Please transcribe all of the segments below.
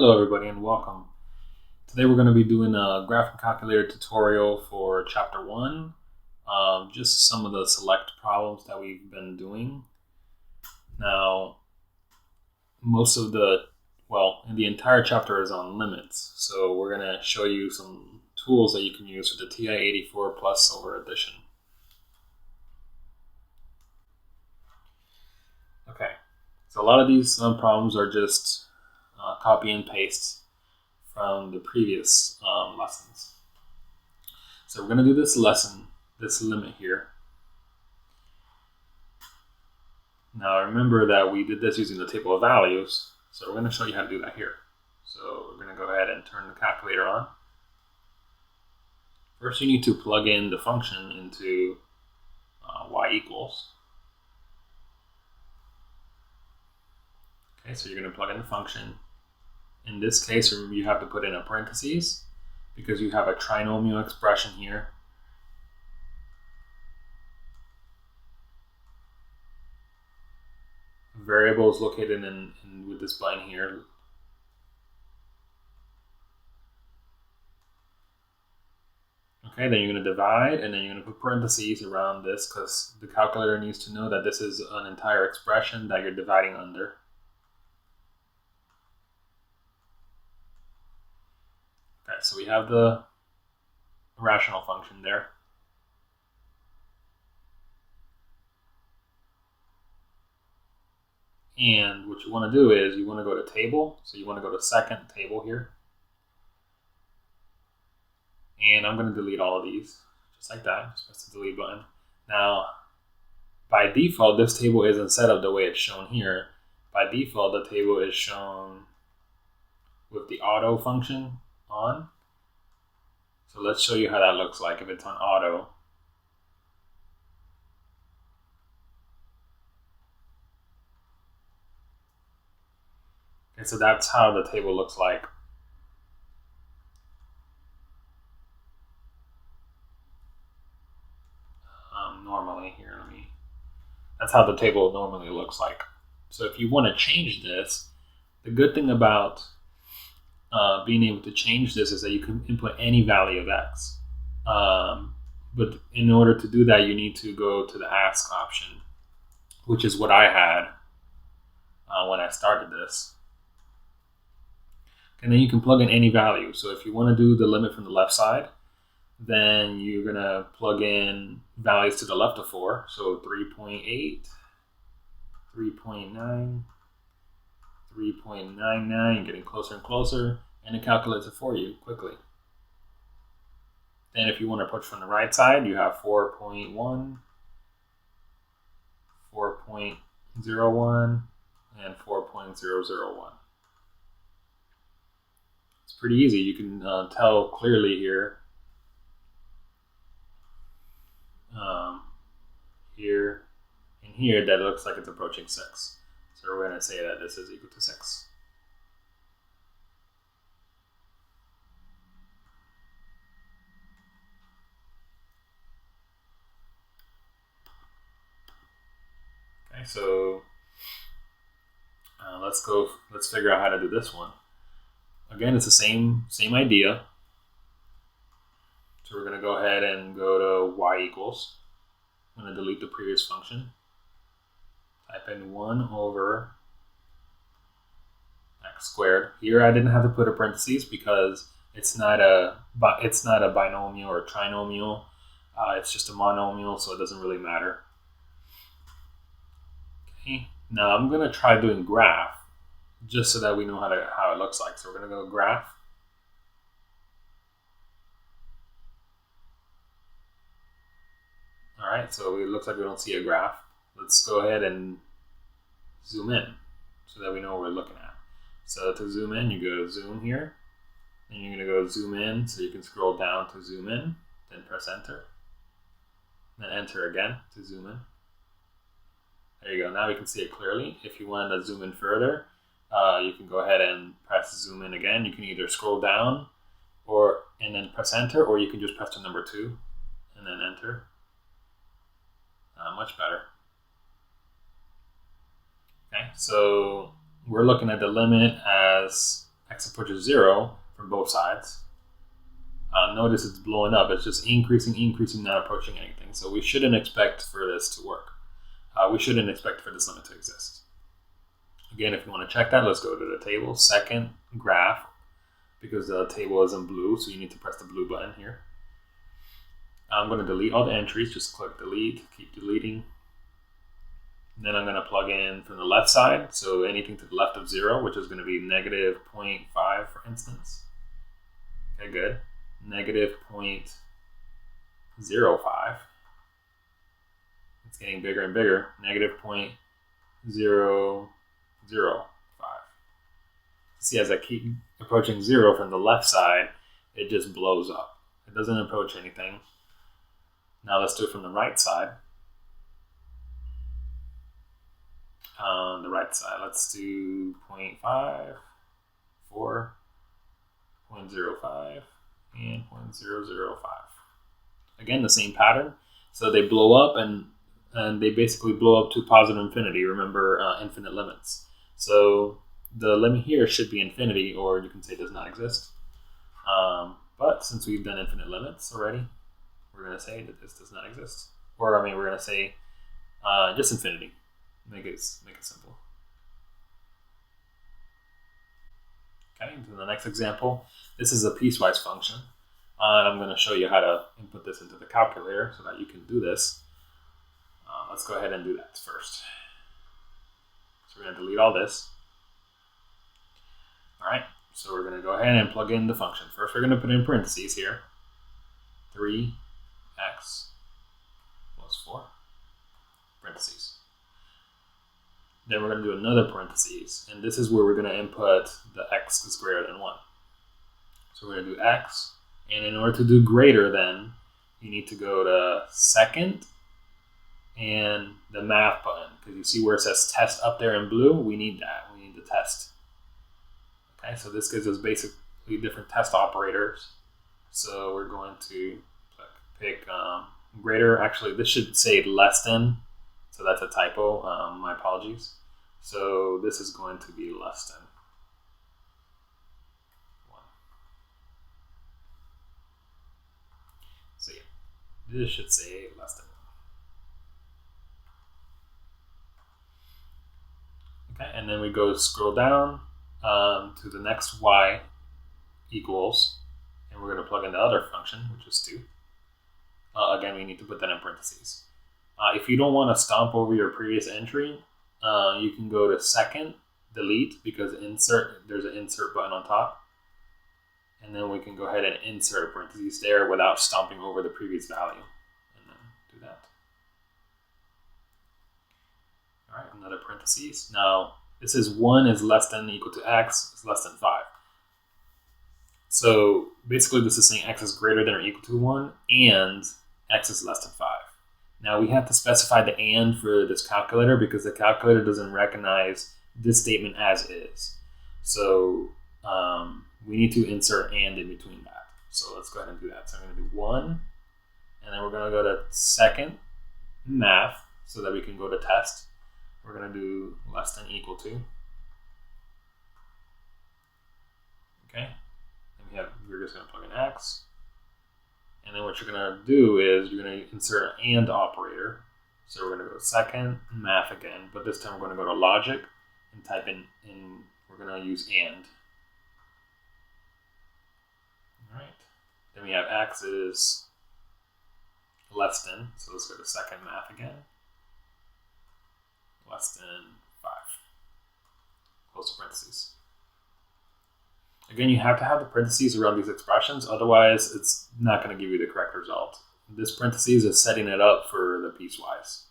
Hello everybody and welcome. Today we're going to be doing a graphing calculator tutorial for chapter 1. Just some of the select problems that we've been doing. Now, in the entire chapter is on limits. So we're going to show you some tools that you can use with the TI-84 Plus over addition. Okay, so a lot of these problems are just copy and paste from the previous lessons. So we're going to do this limit here. Now remember that we did this using the table of values, so we're going to show you how to do that here. So we're going to go ahead and turn the calculator on. First you need to plug in the function into y equals. Okay, so you're going to plug in the function. In this case, you have to put in a parentheses because you have a trinomial expression here. Variable is located with this button here. Okay, then you're going to divide and then you're going to put parentheses around this because the calculator needs to know that this is an entire expression that you're dividing under. Okay, so we have the rational function there. And what you want to do is you want to go to table. So you want to go to second table here. And I'm going to delete all of these, just like that. Just press the delete button. Now, by default, this table isn't set up the way it's shown here. By default, the table is shown with the auto function on. So let's show you how that looks like if it's on auto. Okay, so that's how the table looks like. Normally here, that's how the table normally looks like. So if you want to change this, the good thing about being able to change this is that you can input any value of x. But in order to do that, you need to go to the ask option, which is what I had when I started this. And then you can plug in any value. So if you want to do the limit from the left side, then you're going to plug in values to the left of 4. So 3.8, 3.9, 3.99, getting closer and closer, and it calculates it for you quickly. Then if you want to push from the right side, you have 4.1, 4.01, and 4.001. It's pretty easy. You can tell clearly here, here, and here that it looks like it's approaching 6. So we're going to say that this is equal to 6. Okay, so let's figure out how to do this one. Again, it's the same idea. So we're going to go ahead and go to y equals. I'm going to delete the previous function. Type in 1 over x squared. Here I didn't have to put a parentheses because it's not a binomial or trinomial. It's just a monomial, so it doesn't really matter. Okay. Now I'm going to try doing graph just so that we know how it looks like. So we're going to go graph. All right, so it looks like we don't see a graph. Let's go ahead and zoom in so that we know what we're looking at. So to zoom in, you go to zoom here, and you're going to go zoom in so you can scroll down to zoom in, then press enter, then enter again to zoom in. There you go, now we can see it clearly. If you want to zoom in further, you can go ahead and press zoom in again. You can either scroll down and then press enter, or you can just press the number 2 and then enter. Much better. Okay, so we're looking at the limit as x approaches 0 from both sides, notice it's blowing up. It's just increasing, not approaching anything. So we shouldn't expect for this to work. We shouldn't expect for this limit to exist. Again, if you want to check that, let's go to the table. Second graph, because the table is in blue, so you need to press the blue button here. I'm going to delete all the entries. Just click delete, keep deleting. Then I'm going to plug in from the left side, so anything to the left of 0, which is going to be negative 0.5, for instance. Okay, good. Negative 0.05. It's getting bigger and bigger. Negative 0.005. See, as I keep approaching 0 from the left side, it just blows up. It doesn't approach anything. Now let's do it from the right side. On the right side, let's do 0.5, 4, 0.05, and 0.005. Again, the same pattern. So they blow up and they basically blow up to positive infinity. Remember, infinite limits. So the limit here should be infinity, or you can say does not exist. But since we've done infinite limits already, we're going to say that this does not exist. Or, I mean, we're going to say just infinity. Make it simple. Okay, to the next example. This is a piecewise function. And I'm going to show you how to input this into the calculator so that you can do this. Let's go ahead and do that first. So we're going to delete all this. All right, so we're going to go ahead and plug in the function. First, we're going to put in parentheses here. 3x plus 4, parentheses. Then we're going to do another parentheses, and this is where we're going to input the x is greater than 1. So we're going to do x, and in order to do greater than, you need to go to second and the math button, because you see where it says test up there in blue. We need that. We need the test. Okay, so this gives us basically different test operators. So we're going to pick greater. Actually, this should say less than, so that's a typo. My apologies. So this is going to be less than 1. So yeah, this should say less than 1. Okay, and then we go scroll down to the next y equals, and we're going to plug in the other function, which is 2. Again, we need to put that in parentheses. If you don't want to stomp over your previous entry, you can go to second, delete, because there's an insert button on top. And then we can go ahead and insert parentheses there without stomping over the previous value. And then do that. All right, another parentheses. Now, this is 1 is less than equal to x is less than 5. So basically this is saying x is greater than or equal to 1 and x is less than 5. Now we have to specify the and for this calculator because the calculator doesn't recognize this statement as is. So we need to insert and in between that. So let's go ahead and do that. So I'm going to do 1, and then we're going to go to second math so that we can go to test. We're going to do less than equal to. Okay. And we're just going to plug in x. And then what you're going to do is you're going to insert an and operator. So we're going to go to second math again, but this time we're going to go to logic and type in we're going to use and. All right. Then we have x is less than. So let's go to second math again. Less than 5. Close parentheses. Again, you have to have the parentheses around these expressions, otherwise it's not going to give you the correct result. This parentheses is setting it up for the piecewise.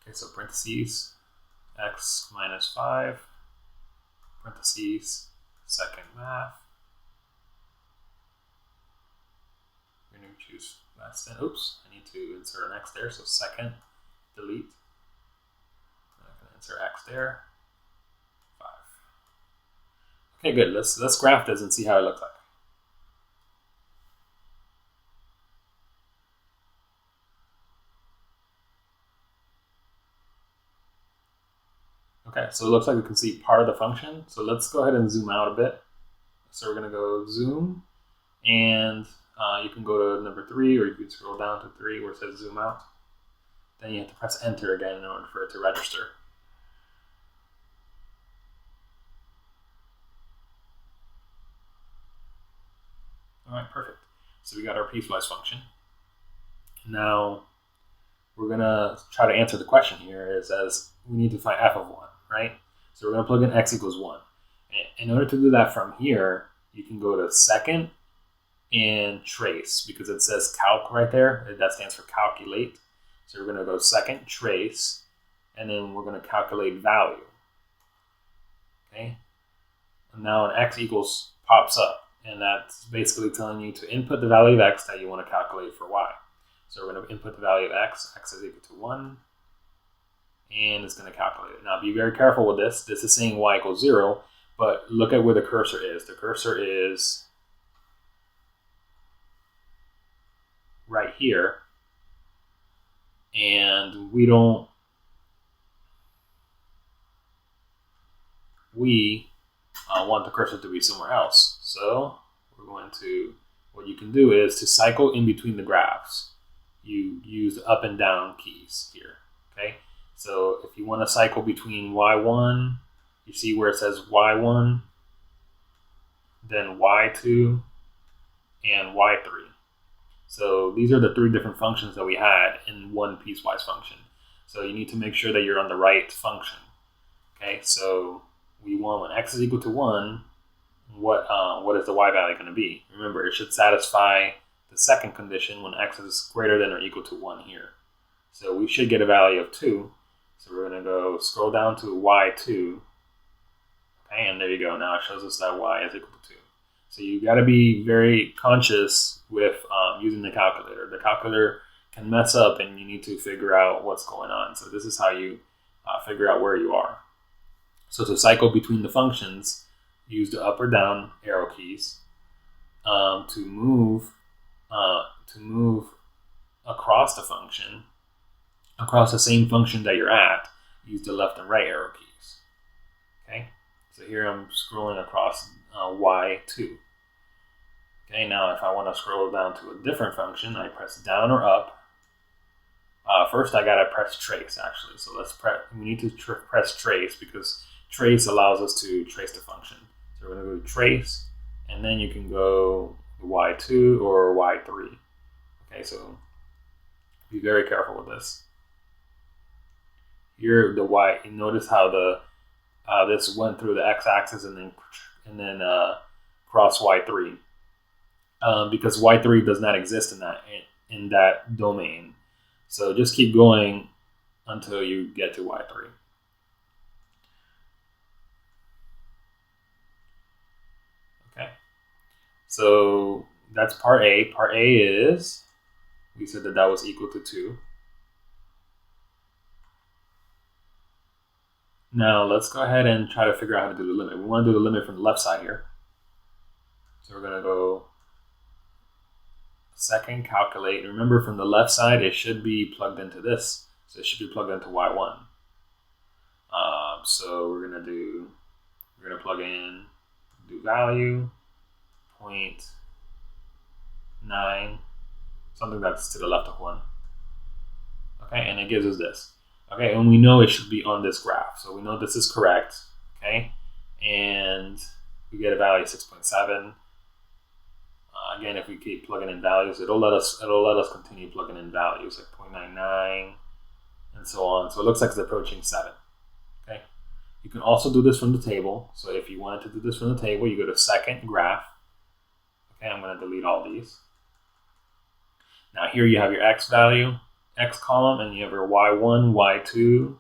Okay, so parentheses, x minus 5, parentheses, second math. We're going to choose less than, oops, I need to insert an x there, so second, delete. I'm going to insert x there. Okay, good. Let's graph this and see how it looks like. Okay, so it looks like we can see part of the function. So let's go ahead and zoom out a bit. So we're going to go zoom, and you can go to number 3, or you can scroll down to 3 where it says zoom out. Then you have to press enter again in order for it to register. All right, perfect. So we got our piecewise function. Now we're going to try to answer the question here. It says we need to find f of 1, right? So we're going to plug in x equals 1. In order to do that from here, you can go to second and trace, because it says calc right there. That stands for calculate. So we're going to go second, trace, and then we're going to calculate value. Okay. And now an x equals pops up, and that's basically telling you to input the value of x that you want to calculate for y. So we're going to input the value of x. X is equal to 1, and it's going to calculate it. Now be very careful with this. This is saying y equals 0, but look at where the cursor is. The cursor is right here. And we want the cursor to be somewhere else. So we're going to, what you can do is to cycle in between the graphs. You use the up and down keys here, okay? So if you want to cycle between y1, you see where it says y1, then y2, and y3. So these are the 3 different functions that we had in one piecewise function. So you need to make sure that you're on the right function. Okay, so we want when x is equal to 1, what is the y value going to be? Remember, it should satisfy the second condition when x is greater than or equal to 1 here. So we should get a value of 2. So we're going to go scroll down to y2. Okay, and there you go. Now it shows us that y is equal to 2. So you got to be very conscious with using the calculator. The calculator can mess up, and you need to figure out what's going on. So this is how you figure out where you are. So to cycle between the functions, use the up or down arrow keys. To move across the function, across the same function that you're at, use the left and right arrow keys. Okay. So here I'm scrolling across y2. Okay, now if I want to scroll down to a different function, I press down or up. First, I gotta press trace actually. So we need to press trace, because trace allows us to trace the function. So we're gonna go to trace, and then you can go y2 or y3. Okay, so be very careful with this. Here, the y. You notice how this went through the x-axis and then cross y3, because y3 does not exist in that domain. So just keep going until you get to y3. Okay, so that's part A. Part A is, we said that was equal to 2. Now let's go ahead and try to figure out how to do the limit. We want to do the limit from the left side here. So we're going to go second, calculate. Remember, from the left side, it should be plugged into this. So it should be plugged into y1. So we're going to plug in, do value, 0.9, something that's to the left of 1. Okay, and it gives us this. Okay, and we know it should be on this graph. So we know this is correct. Okay, and we get a value of 6.7. Again, if we keep plugging in values, it'll let us continue plugging in values like 0.99 and so on. So it looks like it's approaching 7. Okay, you can also do this from the table. So if you wanted to do this from the table, you go to second, graph. Okay, I'm going to delete all these. Now here you have your x value, x column, and you have your y1, y2,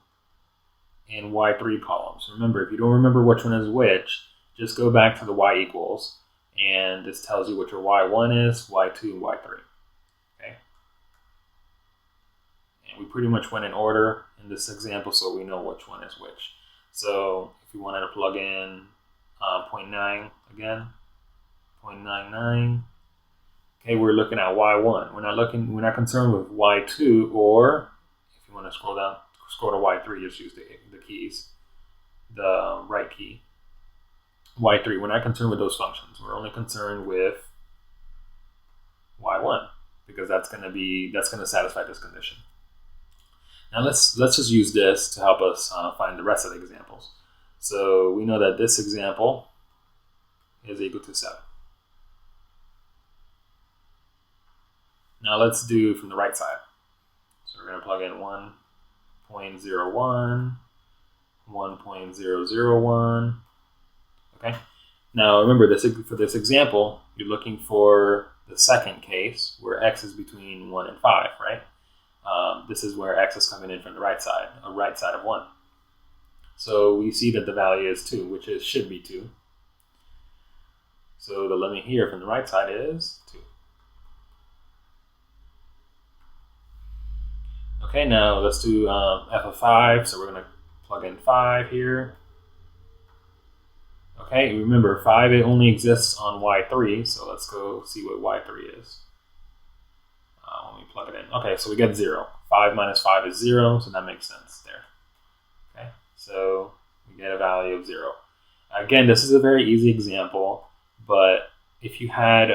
and y3 columns. Remember, if you don't remember which one is which, just go back to the y equals, and this tells you what your y1 is, y2, and y3. Okay? And we pretty much went in order in this example, so we know which one is which. So if you wanted to plug in 0.9 again, 0.99. Okay, we're looking at y1. We're not concerned with y2, or if you want to scroll to y3, just use the keys. the right key. y3, we're not concerned with those functions. We're only concerned with y1 because that's going to satisfy this condition. Now let's just use this to help us find the rest of the examples. So we know that this example is equal to 7. Now let's do from the right side. So we're going to plug in 1.01, 1.001. Okay. Now remember, for this example, you're looking for the second case where x is between 1 and 5, right? This is where x is coming in from the right side of 1. So we see that the value is 2, which should be 2. So the limit here from the right side is 2. Okay, now let's do f of 5. So we're going to plug in 5 here. Okay, remember 5, it only exists on y3, so let's go see what y3 is when we plug it in. Okay, so we get 0. 5 minus 5 is 0, so that makes sense there. Okay, so we get a value of 0. Again, this is a very easy example, but if you had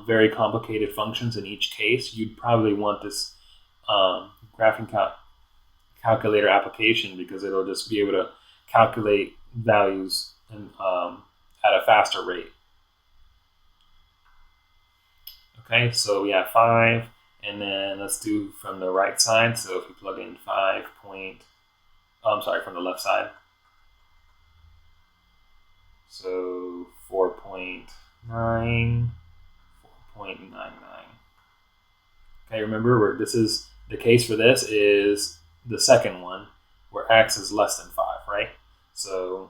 very complicated functions in each case, you'd probably want this graphing calculator application because it'll just be able to calculate values at a faster rate. Okay, so we have 5, and then let's do from the right side. So if we plug in 5 from the left side. So 4.9, 4.99. Okay, remember this is the case for this is the second one where x is less than 5, right? So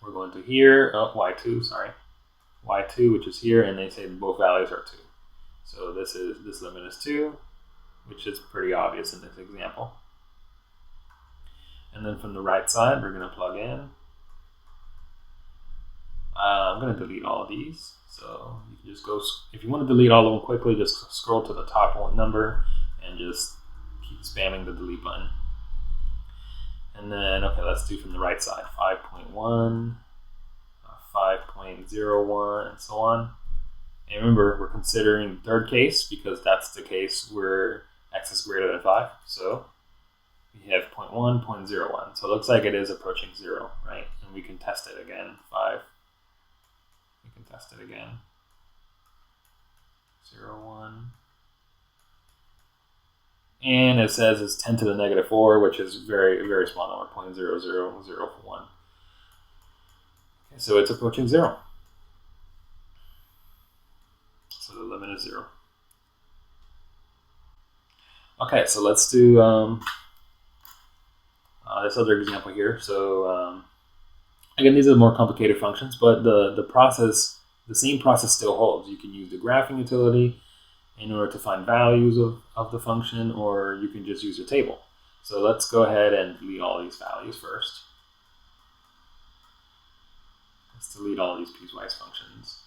we're going to here, y2, which is here, and they say both values are 2. So this limit is 2, which is pretty obvious in this example. And then from the right side, we're going to plug in. I'm going to delete all of these. So you can just go, if you want to delete all of them quickly, just scroll to the top one number and just keep spamming the delete button. And then, okay, let's do from the right side, 5.1, 5.01, and so on. And remember, we're considering the third case because that's the case where x is greater than 5. So we have 0.1, 0.01. So it looks like it is approaching 0, right? And we can test it again, 5. We can test it again, 0, 1. And it says it's 10 to the negative 4, which is very, very small number, 0.0001. Okay, so it's approaching 0. So the limit is 0. Okay, so let's do this other example here. So again, these are more complicated functions, but the same process still holds. You can use the graphing utility in order to find values of the function, or you can just use a table. So let's go ahead and delete all these values first. Let's delete all these piecewise functions.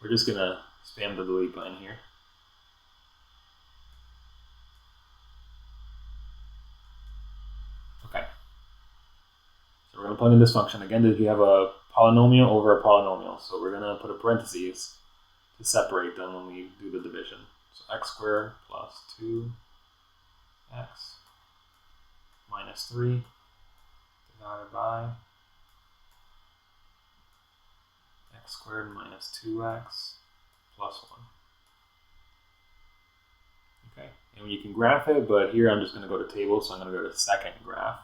We're just going to spam the delete button here. Okay. So we're going to plug in this function. Again, if you have a polynomial over a polynomial. So we're going to put a parentheses to separate them when we do the division. So x squared plus 2x minus 3 divided by x squared minus 2x plus 1. Okay, and you can graph it, but here I'm just going to go to table, so I'm going to go to second graph.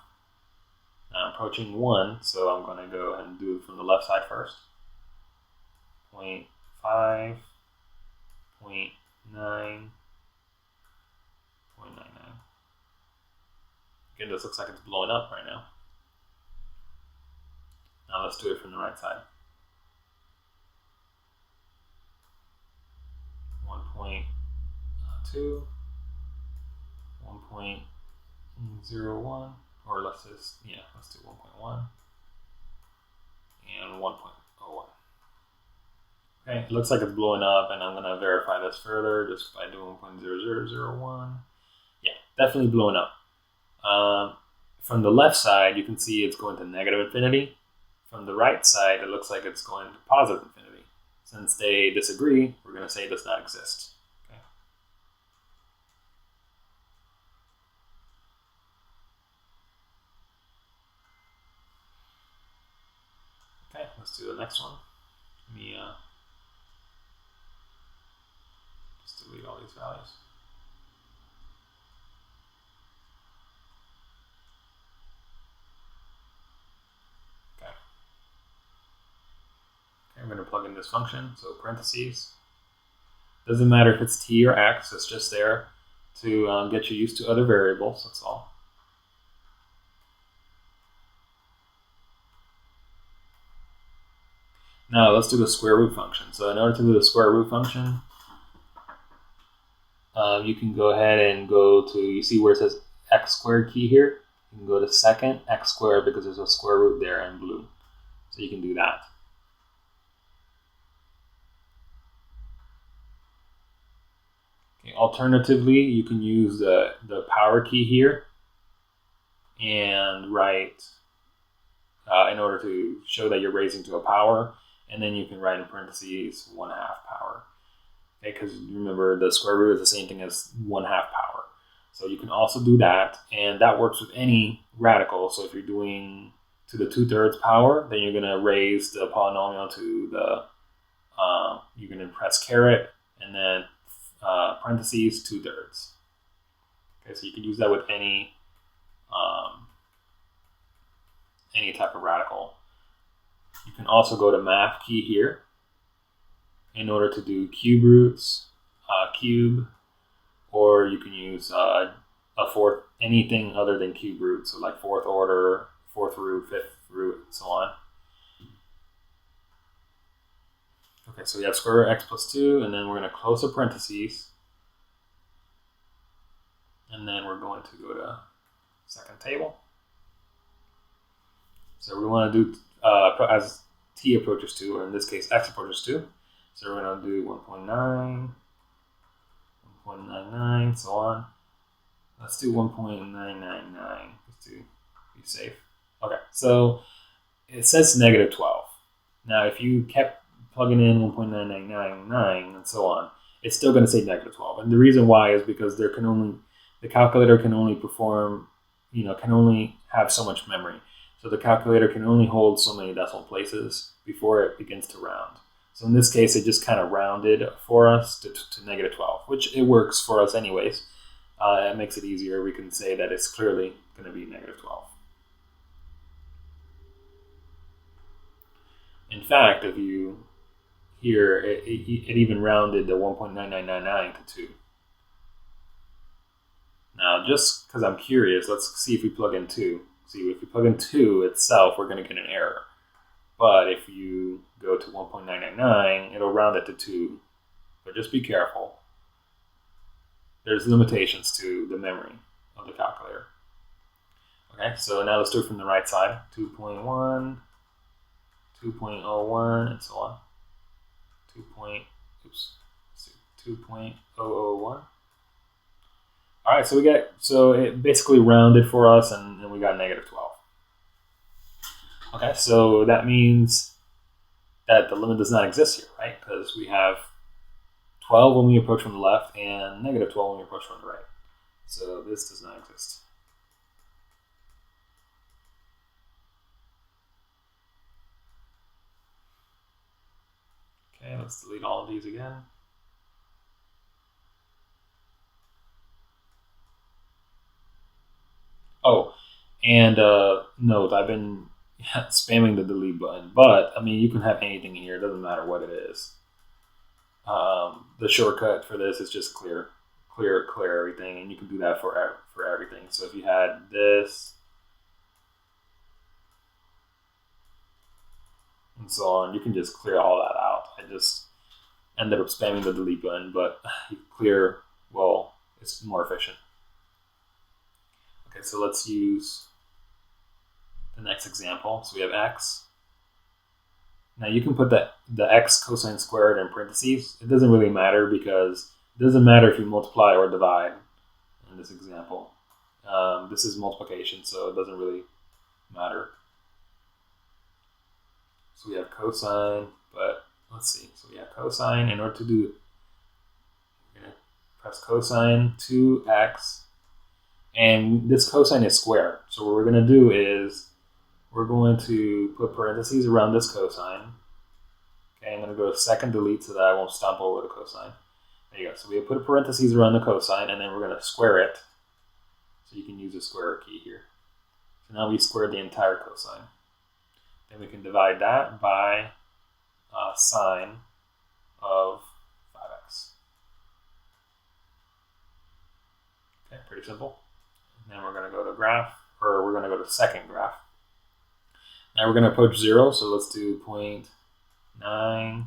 Now I'm approaching 1, so I'm going to go ahead and do it from the left side first. 0.5, 0.9, 0.99. Again, this looks like it's blowing up right now. Now let's do it from the right side. 1.2, 1.01, or let's do 1.1 and 1.01. Okay, it looks like it's blowing up, and I'm going to verify this further just by doing 1.0001. Yeah, definitely blowing up. from the left side, you can see it's going to negative infinity. From the right side, it looks like it's going to positive infinity. Since they disagree, we're going to say it does not exist. Okay, let's do the next one. Let me just delete all these values. Okay. I'm going to plug in this function, so parentheses. Doesn't matter if it's t or x, it's just there to get you used to other variables, that's all. Now let's do the square root function. So in order to do the square root function, you can go ahead and go to, you see where it says x squared key here? You can go to second x squared because there's a square root there in blue. So you can do that. Okay, alternatively, you can use the power key here and write, in order to show that you're raising to a power, and then you can write in parentheses 1/2 power. Okay, because remember the square root is the same thing as 1/2 power. So you can also do that, and that works with any radical. So if you're doing to the 2/3 power, then you're going to raise the polynomial to the, you're going to press caret, and then parentheses 2/3. Okay, so you can use that with any type of radical. You can also go to math key here in order to do cube roots, cube, or you can use a fourth, anything other than cube root, so like fourth order, fourth root, fifth root, and so on. Okay, so we have square root x plus 2, and then we're going to close the parentheses, and then we're going to go to second table. So we want to do as t approaches 2, or in this case x approaches 2. So we're going to do 1.9, 1.99, so on. Let's do 1.999 just to be safe. Okay, so it says negative 12. Now, if you kept plugging in 1.9999 and so on, it's still going to say negative 12. And the reason why is because the calculator can only perform, can only have so much memory. So the calculator can only hold so many decimal places before it begins to round. So in this case, it just kind of rounded for us to negative 12, which it works for us anyways. It makes it easier. We can say that it's clearly going to be negative 12. In fact, if you here, it even rounded the 1.9999 to 2. Now, just because I'm curious, let's see if we plug in 2. See, if we plug in 2 itself, we're going to get an error. But if you go to 1.999, it'll round it to 2. But just be careful. There's limitations to the memory of the calculator. Okay, so now let's do it from the right side. 2.1, 2.01, and so on. 2.001. All right, so it basically rounded for us, and we got negative 12. Okay, so that means that the limit does not exist here, right? Because we have 12 when we approach from the left and negative 12 when we approach from the right. So this does not exist. Okay, let's delete all of these again. Oh, and note, I've been spamming the delete button, but I mean, you can have anything in here. It doesn't matter what it is. The shortcut for this is just clear everything, and you can do that for everything. So if you had this and so on, you can just clear all that out. I just ended up spamming the delete button, but clear, well, it's more efficient. Okay, so let's use the next example. So we have x. Now you can put the x cosine squared in parentheses. It doesn't really matter because it doesn't matter if you multiply or divide in this example. This is multiplication, so it doesn't really matter. So we have cosine, but let's see. So we have cosine. In order to do, we're going to press cosine 2x, and this cosine is squared. So what we're going to do is we're going to put parentheses around this cosine. Okay, I'm going to go to second delete so that I won't stomp over the cosine. There you go. So we put a parentheses around the cosine, and then we're going to square it. So you can use the square key here. So now we squared the entire cosine. Then we can divide that by sine of 5x. Okay, pretty simple. And then we're going to go to graph, or we're going to go to second graph. Now we're going to approach 0, so let's do 0.9,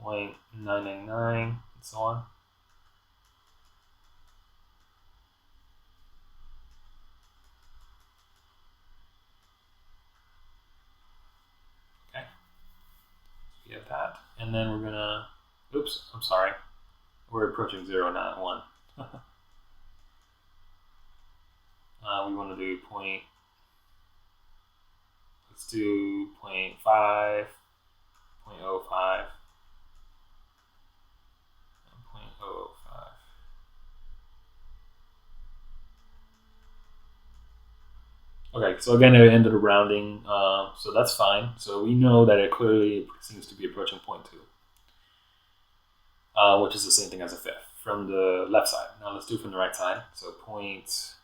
0.999, and so on. Okay, we have that. And then we're going to, oops, I'm sorry. We're approaching 0, not 1. We want to do let's do 0.5, 0.05, and 0.005. Okay, so again, it ended up rounding, so that's fine. So we know that it clearly seems to be approaching 0.2, which is the same thing as a fifth from the left side. Now let's do it from the right side. So 0.1,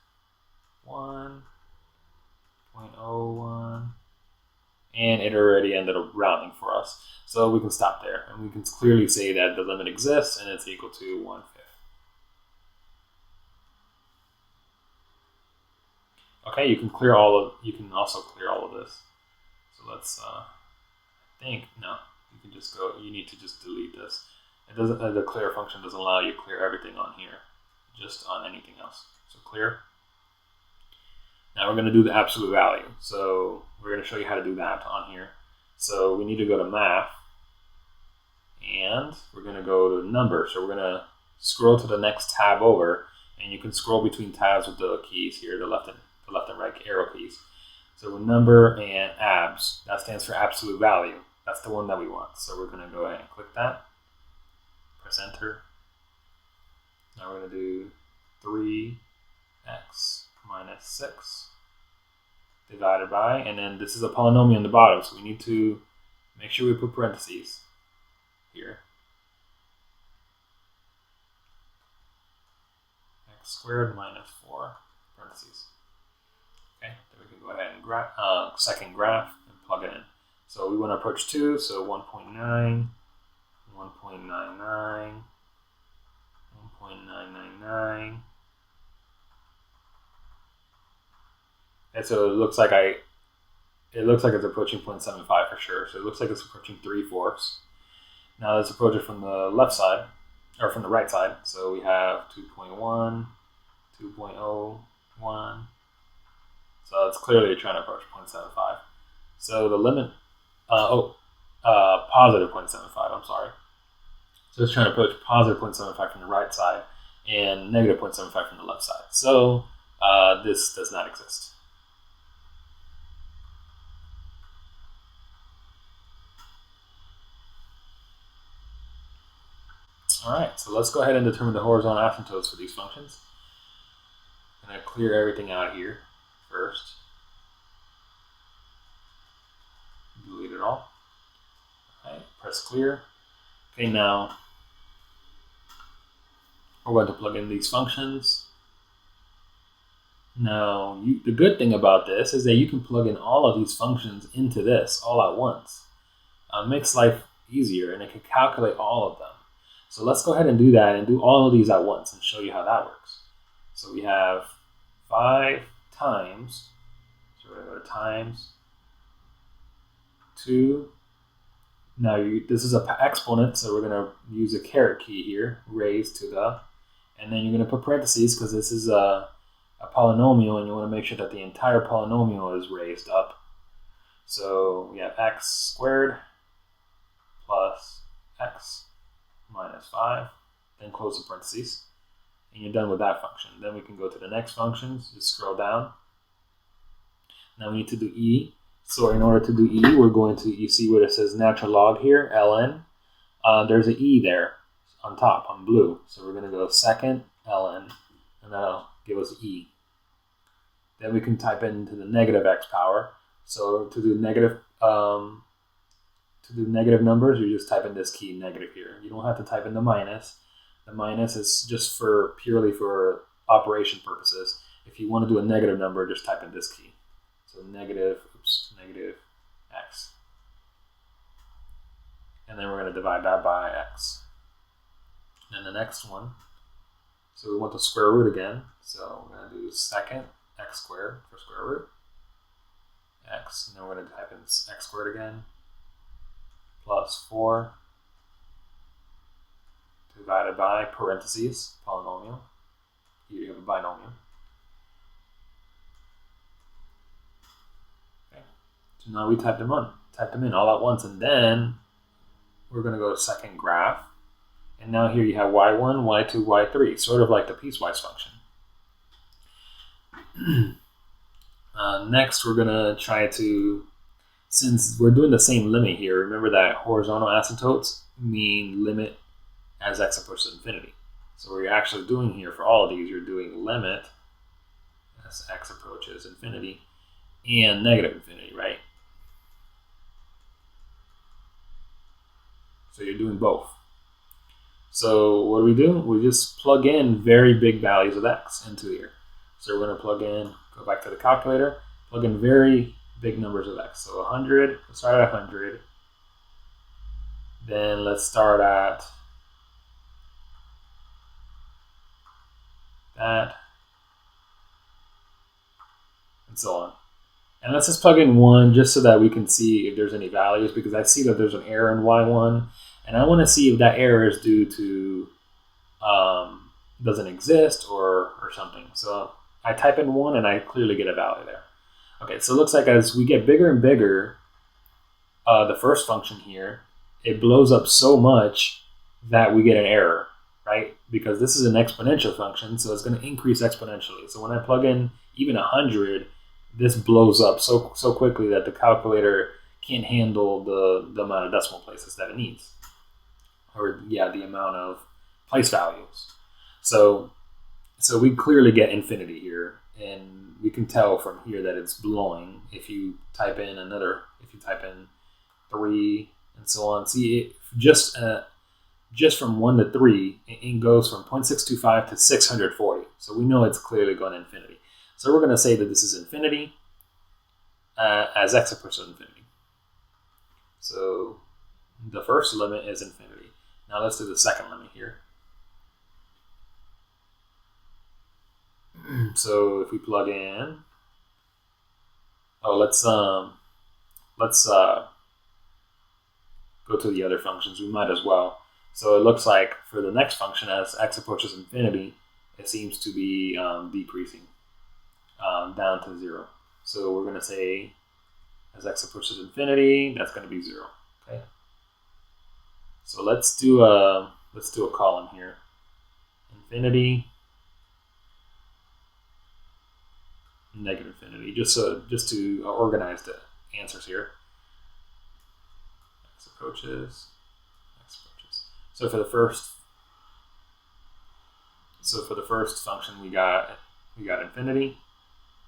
0.01, and it already ended up rounding for us. So we can stop there, and we can clearly say that the limit exists and it's equal to 1/5. Okay, you can also clear all of this. So let's, no, you can just go, you need to just delete this. It doesn't, the clear function doesn't allow you to clear everything on here, just on anything else. So clear. Now we're going to do the absolute value. So we're going to show you how to do that on here. So we need to go to math, and we're going to go to number. So we're going to scroll to the next tab over, and you can scroll between tabs with the keys here, the left and right arrow keys. So number and abs, that stands for absolute value. That's the one that we want. So we're going to go ahead and click that, press enter. Now we're going to do 3x minus 6 divided by, and then this is a polynomial on the bottom, so we need to make sure we put parentheses here. X squared minus 4 parentheses. Okay, then we can go ahead and second graph and plug it in. So we want to approach 2, so 1.9, 1.99, 1.999. And so it looks like it's approaching 0.75 for sure. So it looks like it's approaching 3/4. Now let's approach it from the left side, or from the right side. So we have 2.1, 2.01. So it's clearly trying to approach 0.75. So the limit, positive 0.75, I'm sorry. So it's trying to approach positive 0.75 from the right side and negative 0.75 from the left side. So this does not exist. All right, so let's go ahead and determine the horizontal asymptotes for these functions. I'm going to clear everything out here first. Delete it all. All right, press clear. Okay, now we're going to plug in these functions. Now, the good thing about this is that you can plug in all of these functions into this all at once. It makes life easier, and it can calculate all of them. So let's go ahead and do that and do all of these at once and show you how that works. So we have 5 times, so we're going to go to times 2. Now this is an exponent, so we're going to use a caret key here, raised to the, and then you're going to put parentheses because this is a polynomial, and you want to make sure that the entire polynomial is raised up. So we have x squared plus x minus 5, then close the parentheses. and you're done with that function. Then we can go to the next functions, just scroll down. Now we need to do e. So in order to do e, we're going to, you see where it says natural log here, ln. There's an e there on top, on blue. So we're going to go second ln, and that'll give us e. Then we can type into the negative x power. So to do negative numbers, you just type in this key negative here. You don't have to type in the minus. The minus is just purely for operation purposes. If you want to do a negative number, just type in this key. So negative x. And then we're going to divide that by x. And the next one, so we want the square root again. So we're going to do second x squared for square root x. And then we're going to type in x squared again, plus 4 divided by parentheses, polynomial. Here you have a binomial. Okay. So now we typed them in all at once, and then we're going to go to second graph. And now here you have y1, y2, y3, sort of like the piecewise function. Next, we're going to try to, since we're doing the same limit here, remember that horizontal asymptotes mean limit as x approaches infinity. So what you're actually doing here for all of these, you're doing limit as x approaches infinity and negative infinity, right? So you're doing both. So what do? We just plug in very big values of x into here. So we're going to plug in, go back to the calculator, plug in very big numbers of x. So 100, let's start at 100. Then let's start at that, and so on. And let's just plug in 1 just so that we can see if there's any values, because I see that there's an error in y1, and I want to see if that error is due to doesn't exist or something. So I type in 1 and I clearly get a value there. Okay, so it looks like as we get bigger and bigger, the first function here, it blows up so much that we get an error, right? Because this is an exponential function, so it's going to increase exponentially. So when I plug in even 100, this blows up so quickly that the calculator can't handle the amount of decimal places that it needs. Or yeah, the amount of place values. So we clearly get infinity here, and we can tell from here that it's blowing. If you type in 3 and so on, see it just from 1 to 3, it goes from 0.625 to 640. So we know it's clearly going to infinity. So we're going to say that this is infinity as x approaches infinity. So the first limit is infinity. Now let's do the second limit here. So if we plug in, let's go to the other functions. We might as well. So it looks like for the next function, as x approaches infinity, it seems to be decreasing down to 0. So we're going to say as x approaches infinity, that's going to be 0. Okay. So let's do a column here. Infinity, negative infinity, just to organize the answers here. X approaches. So for the first function, we got infinity,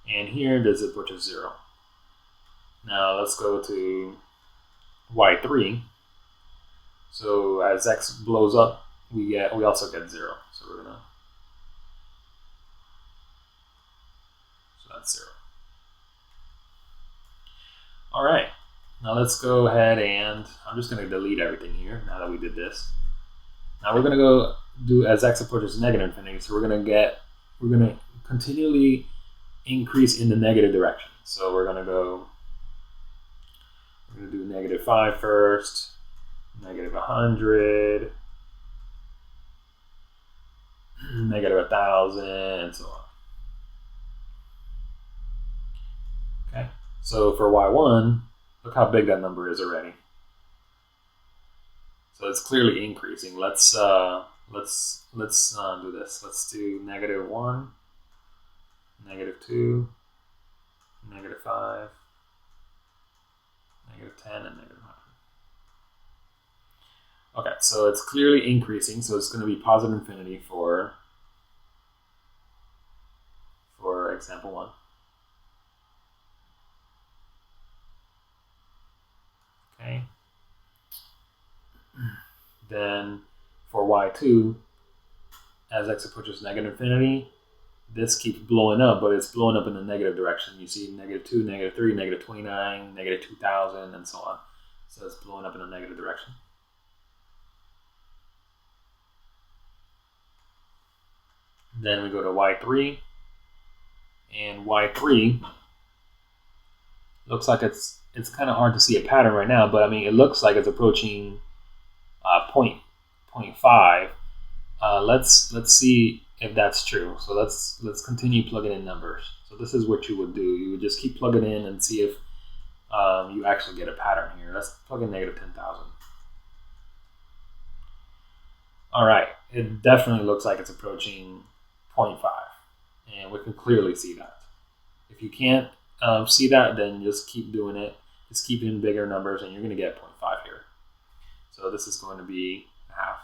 and here does it approaches 0. Now let's go to y3. So as x blows up, we also get 0. So we're gonna, so that's 0. All right. Now let's go ahead and I'm just gonna delete everything here now that we did this. Now we're gonna go do as x approaches negative infinity. So we're gonna continually increase in the negative direction. So we're gonna do -5 first, -100, -1,000, and so on. Okay, so for y1, look how big that number is already. So it's clearly increasing. Let's let's do this. Let's do -1, -2, -5, -10, and -100. Okay, so it's clearly increasing, so it's going to be positive infinity for example 1. Okay. Then for y2, as x approaches -infinity, this keeps blowing up, but it's blowing up in the negative direction. You see -2, -3, -29, -2000, and so on. So it's blowing up in the negative direction. Then we go to y3, and y3 looks like it's kind of hard to see a pattern right now, but I mean, it looks like it's approaching 0.5. Let's see if that's true. So let's continue plugging in numbers. So this is what you would do. You would just keep plugging in and see if you actually get a pattern here. Let's plug in -10,000. All right, it definitely looks like it's approaching 0.5, and we can clearly see that. If you can't see that, then just keep doing it. Just keep in bigger numbers, and you're going to get 0.5 here. So this is going to be half.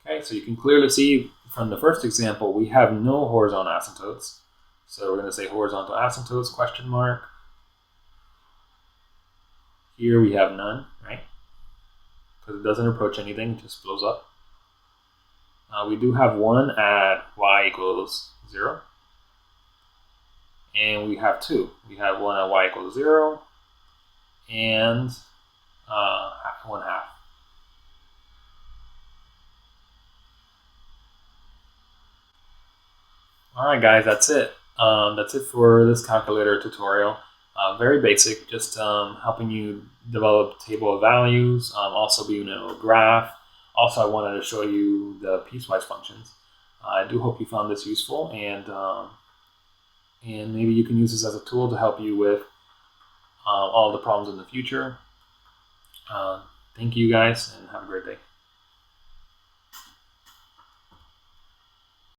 Okay, so you can clearly see from the first example, we have no horizontal asymptotes. So we're going to say horizontal asymptotes, question mark. Here we have none, right? Because it doesn't approach anything, it just blows up. We do have one at y equals 0. And we have two. We have one at y equals 0 and 1/2. All right, guys, that's it. That's it for this calculator tutorial. Very basic, just helping you develop table of values, also being a graph. Also, I wanted to show you the piecewise functions. I do hope you found this useful, and maybe you can use this as a tool to help you with all the problems in the future. Thank you guys, and have a great day.